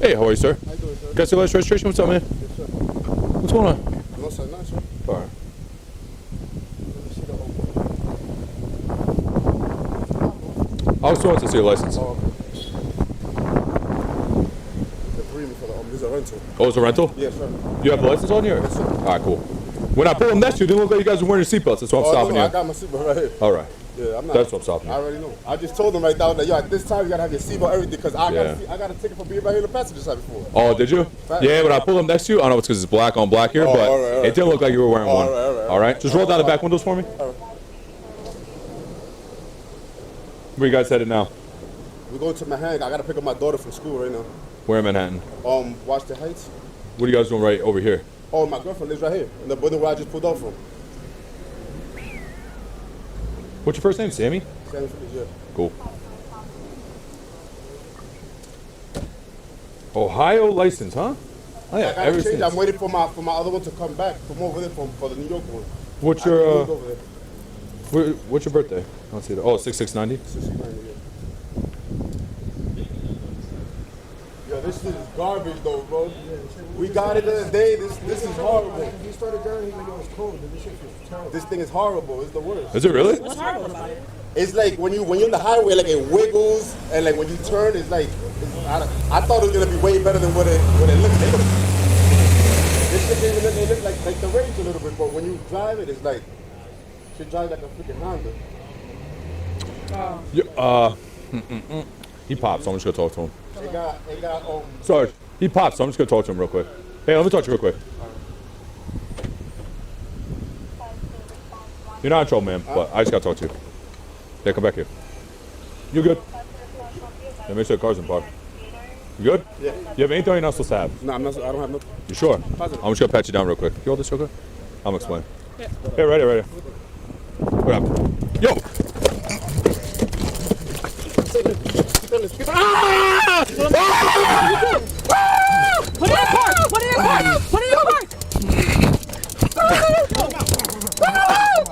Hey, how are you, sir? How you doing, sir? Got your license registration? What's up, man? Yes, sir. What's going on? No, sir, not, sir. All right. Let me see the open. I was told to see your license. Oh, okay. The agreement for the, this is a rental. Oh, it's a rental? Yes, sir. You have the license on you? Yes, sir. All right, cool. When I pull them next to you, it didn't look like you guys were wearing your seatbelts. That's why I'm stopping no, you. I got my seatbelt right here. All right. Yeah, I'm not. That's what I'm stopping I you. already know. I just told them right now that, yo, at this time, you gotta have your seatbelt, everything, because I Yeah. got a ticket for being right here in the passenger side before. Oh, did you? Yeah, when I pulled them next to you, I don't know if it's because it's black on black here, Oh, but all right. it didn't look like you were wearing one. All right. Just roll down the back windows for me. All right. Where you guys headed now? We're going to Manhattan. I gotta pick up my daughter from school right now. Where in Manhattan? Washington Heights. What are you guys doing right over here? Oh, my girlfriend lives right here, in the building where I just pulled off from. What's your first name, Sammy? Samy Feliz, yeah. Cool. Ohio license, huh? Oh yeah, I gotta change. I'm waiting for my other one to come back from over there for the New York one. What's your birthday? I don't see that. Oh, 6690. 69, yeah. Yo, this shit is garbage though, bro. We got it the other day. This is horrible. He started down here when it was cold, and this shit was terrible. This thing is horrible. It's the worst. Is it really? What's horrible about it? It's like when you're on the highway, like it wiggles, and like when you turn, it's like I thought it was gonna be way better than what it looks. This shit even look like the Range a little bit, but when you drive it, it's like you should drive like a freaking Honda. He popped, so I'm just gonna talk to him. It got Sorry, he popped, so I'm just gonna talk to him real quick. Hey, let me talk to you real quick. You're not in trouble, man, but I just gotta talk to you. Yeah, come back here. You good? Yeah, make sure the car's in park. You good? Yeah. You have anything you're not supposed to have? No, I'm not. I don't have nothing. You sure? Positive. I'm just gonna pat you down real quick. You hold this real quick? I'm gonna explain. Hey, right here. What happened? Yo! Put it in park! Put it in park! Put it in park!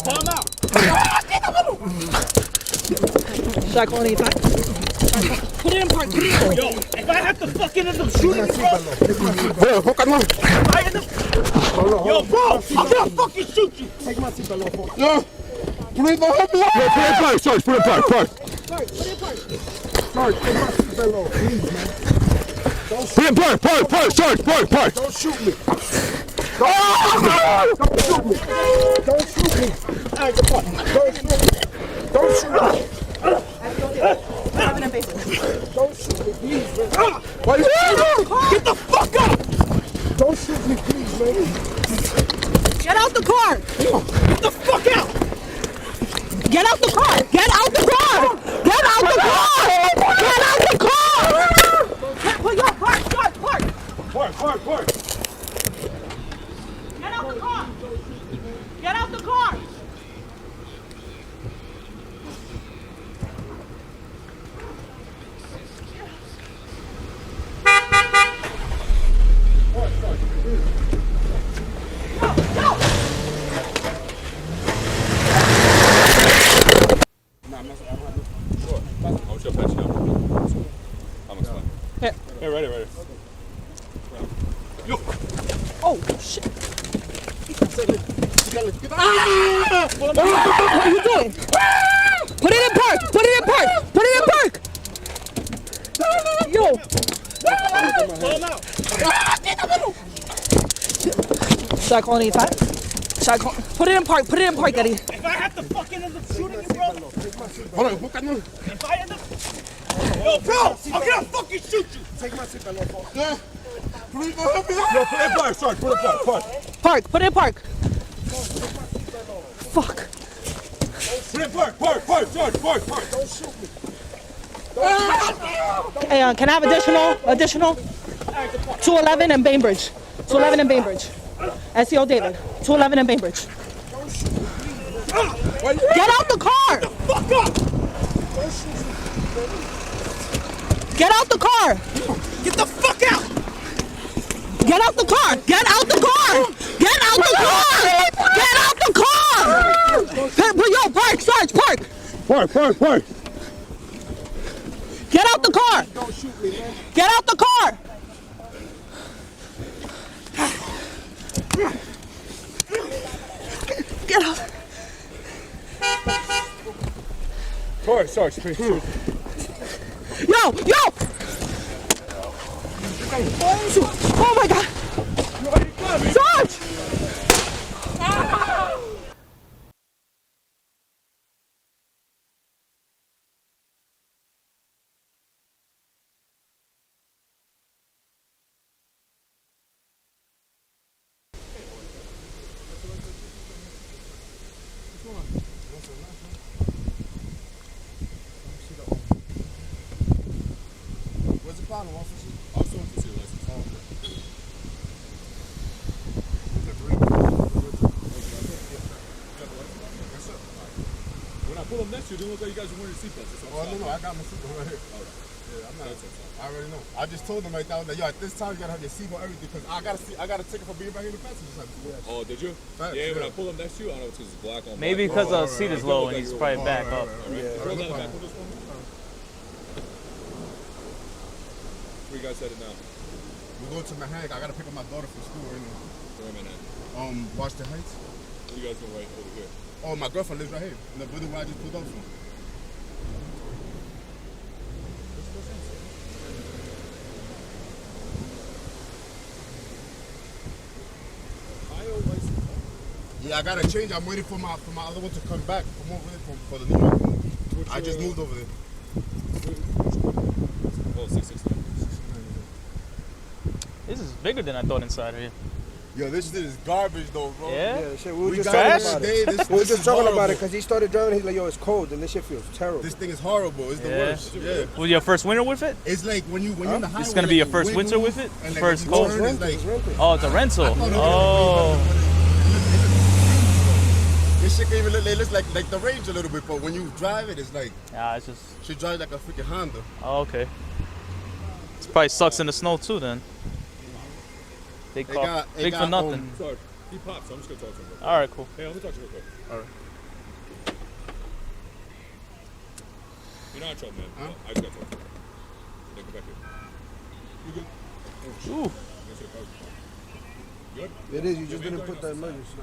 Pull him out. Should I call 85? Put it in park. Put it in park. Yo, if I have to fucking end up shooting you, bro. Yo, bro, I'm gonna fucking shoot you. Take my seatbelt off. Yo, please don't help me out. Put it in park, Sarge, put it in park. Sorry, take my seatbelt off, please, man. Put it in park, Sarge, park. Don't shoot me. Don't shoot me. Don't shoot me. Don't shoot me. Don't shoot me, please, man. Why you get the fuck up! Don't shoot me, please, man. Get out the car! Get the fuck out! Get out the car! Get out the car! Get out the car! Get out the car! Put your park! Park. Get out the car! Get out the car! I'm just gonna pat you down. I'm explaining. Here. Hey, right here. Yo! Oh, shit. Ah! What are you doing? Put it in park! Put it in park! Put it in park! Yo! Pull him out. Should I call an 85? Should I call? Put it in park, Eddie. If I have to fucking end up shooting you, bro. Hold on, look at me. If I end up... Yo, bro, I'm gonna fucking shoot you. Take my seatbelt off. Yeah. Please don't help me out. Yo, put it in park, Sarge, put it in park. Put it in park. Fuck. Put it in park, Sarge, park. Don't shoot me. Hey, can I have additional? 211 and Bainbridge. 211 and Bainbridge. SEO David. 211 and Bainbridge. Get out the car! Fuck up. Get out the car! Get the fuck out. Get out the car! Get out the car! Get out the car! Get out the car! Yo, park, Sarge, park! Park. Get out the car! Don't shoot me, man. Get out the car! Get out. Sorry, please. Yo! Oh my God! Sarge! What's the problem, officer? I was talking to your license. When I pull up next to you, it didn't look like you guys were wearing your seatbelts. Oh, no, I got my seatbelt right here. Yeah, I'm not. I already know. I just told them right now that, yo, at this time you gotta have your seatbelt, everything, because I got a ticket for being back in the passenger side. Oh, did you? Facts, Yeah, when yeah. I pull up next to you, I don't know if it's black on black. Maybe because the seat is low and Like he's you're probably all back up. Roll down the back with this one. Where you guys headed now? We're going to Manhattan. I gotta pick up my daughter from school right now. Where am I now? Washington Heights. What are you guys doing right over here? Oh, my girlfriend lives right here in the building where I just pulled up from. Yeah, I gotta change. I'm waiting for my other one to come back. I'm over there for the new one. I just moved over there. Oh, 669. This is bigger than I thought inside here. Yo, this shit is garbage though, bro. Yeah? Yeah, shit, we were We just got talking it about today. it. This We were is just talking about horrible. it because he started driving. He's like, yo, it's cold, and this shit feels terrible. This thing is horrible. It's the Yeah. worst. Yeah. Was your first winter with it? It's like when you're in the highway. It's gonna be your first winter with it? And like First when you cold? turn, it's like, It's rented. Oh, it's a rental. Oh. This shit can even look, it looks like the Range a little bit, but when you drive it, it's like Yeah, it's just. she drives like a freaking Honda. Oh, okay. It probably sucks in the snow too then. Big It car. got- it Big for got, nothing. Sorry, he popped, so I'm just gonna talk to him. Real quick. All right, cool. Hey, let me talk to you real quick. All right. You're not in trouble, man. Huh? I just gotta talk to you. Then come back here. You good? Ooh. Make sure the car's parked. Good? It is. You just didn't put the emergency.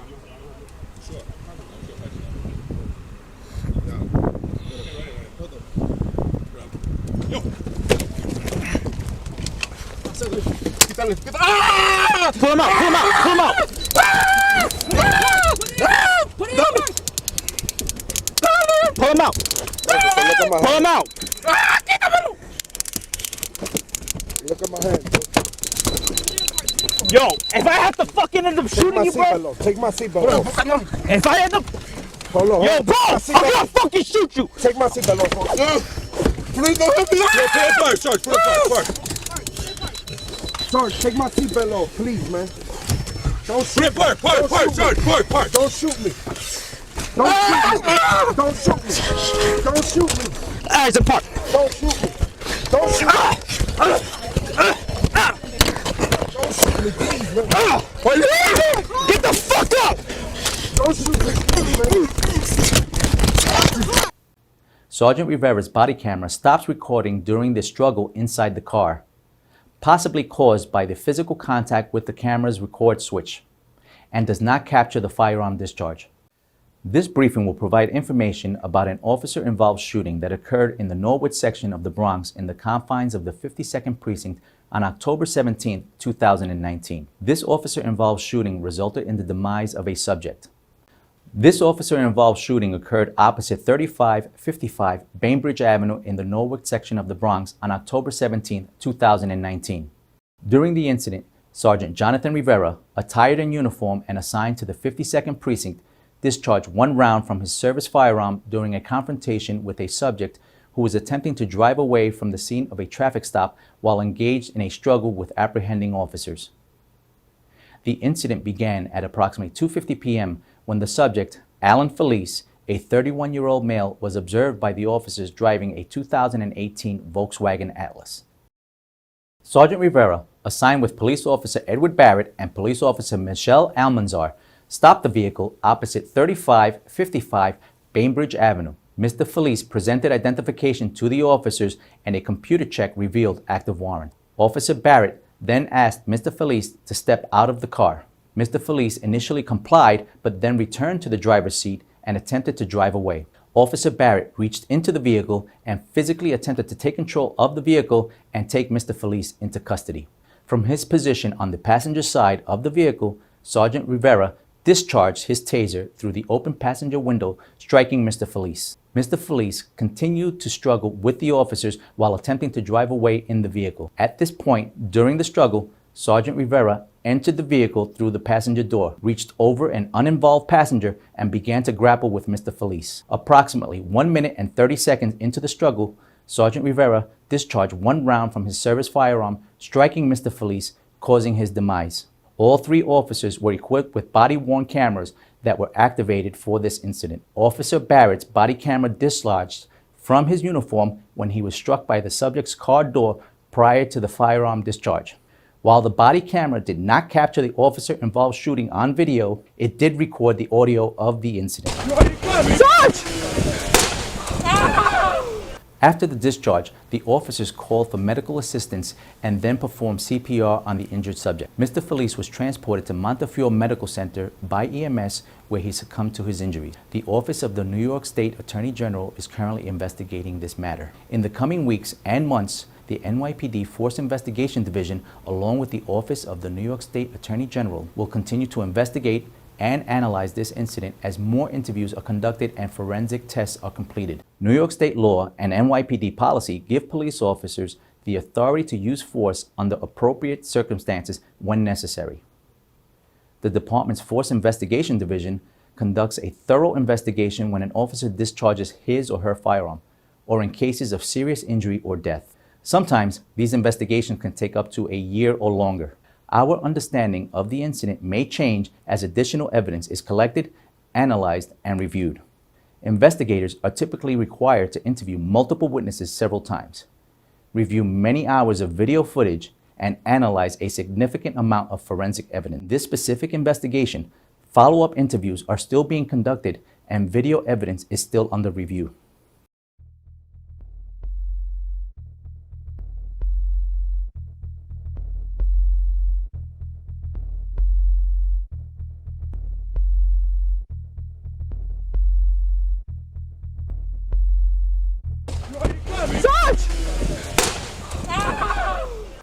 Sure. I'm sure if I do that. Hold up. Yo! Ah! Pull him out! Pull him out! Pull him out! Pull him out! Look at my Pull hand. him out! Look at my hand. Yo, if I have to fucking end up Take shooting my you, bro. seatbelt off. Take my seatbelt off. If I end up, Hold on. yo, bro, Take I'm my gonna fucking shoot you. Take my seatbelt off. Please don't hit me. Pull it back, Sarge. Pull it back. Sarge, take my seatbelt off, please, man. Don't shoot me. Park, Sarge. Park. Don't shoot me. Don't shoot me. Don't shoot me. Don't shoot me. Eyes apart. Don't shoot me. Don't shoot me. Don't shoot me, please, man. Get the fuck up! Don't shoot me, please, man. Sergeant Rivera's body camera stops recording during the struggle inside the car, possibly caused by the physical contact with the camera's record switch, and does not capture the firearm discharge. This briefing will provide information about an officer-involved shooting that occurred in the Norwood section of the Bronx in the confines of the 52nd Precinct on October 17, 2019. This officer-involved shooting resulted in the demise of a subject. This officer-involved shooting occurred opposite 3555 Bainbridge Avenue in the Norwood section of the Bronx on October 17, 2019. During the incident, Sergeant Jonathan Rivera, attired in uniform and assigned to the 52nd Precinct, discharged one round from his service firearm during a confrontation with a subject who was attempting to drive away from the scene of a traffic stop while engaged in a struggle with apprehending officers. The incident began at approximately 2:50 p.m. when the subject, Allan Feliz, a 31-year-old male, was observed by the officers driving a 2018 Volkswagen Atlas. Sergeant Rivera, assigned with Police Officer Edward Barrett and Police Officer Michelle Almanzar, stopped the vehicle opposite 3555 Bainbridge Avenue. Mr. Feliz presented identification to the officers and a computer check revealed active warrant. Officer Barrett then asked Mr. Feliz to step out of the car. Mr. Feliz initially complied, but then returned to the driver's seat and attempted to drive away. Officer Barrett reached into the vehicle and physically attempted to take control of the vehicle and take Mr. Feliz into custody. From his position on the passenger side of the vehicle, Sergeant Rivera discharged his taser through the open passenger window, striking Mr. Feliz. Mr. Feliz continued to struggle with the officers while attempting to drive away in the vehicle. At this point, during the struggle, Sergeant Rivera entered the vehicle through the passenger door, reached over an uninvolved passenger, and began to grapple with Mr. Feliz. Approximately 1 minute and 30 seconds into the struggle, Sergeant Rivera discharged 1 round from his service firearm, striking Mr. Feliz, causing his demise. All 3 officers were equipped with body-worn cameras that were activated for this incident. Officer Barrett's body camera dislodged from his uniform when he was struck by the subject's car door prior to the firearm discharge. While the body camera did not capture the officer-involved shooting on video, it did record the audio of the incident. Sarge! After the discharge, the officers called for medical assistance and then performed CPR on the injured subject. Mr. Feliz was transported to Montefiore Medical Center by EMS, where he succumbed to his injuries. The Office of the New York State Attorney General is currently investigating this matter. In the coming weeks and months, the NYPD Force Investigation Division, along with the Office of the New York State Attorney General, will continue to investigate and analyze this incident as more interviews are conducted and forensic tests are completed. New York State law and NYPD policy give police officers the authority to use force under appropriate circumstances when necessary. The department's Force Investigation Division conducts a thorough investigation when an officer discharges his or her firearm, or in cases of serious injury or death. Sometimes these investigations can take up to a year or longer. Our understanding of the incident may change as additional evidence is collected, analyzed, and reviewed. Investigators are typically required to interview multiple witnesses several times, review many hours of video footage, and analyze a significant amount of forensic evidence. This specific investigation, follow-up interviews are still being conducted, and video evidence is still under review.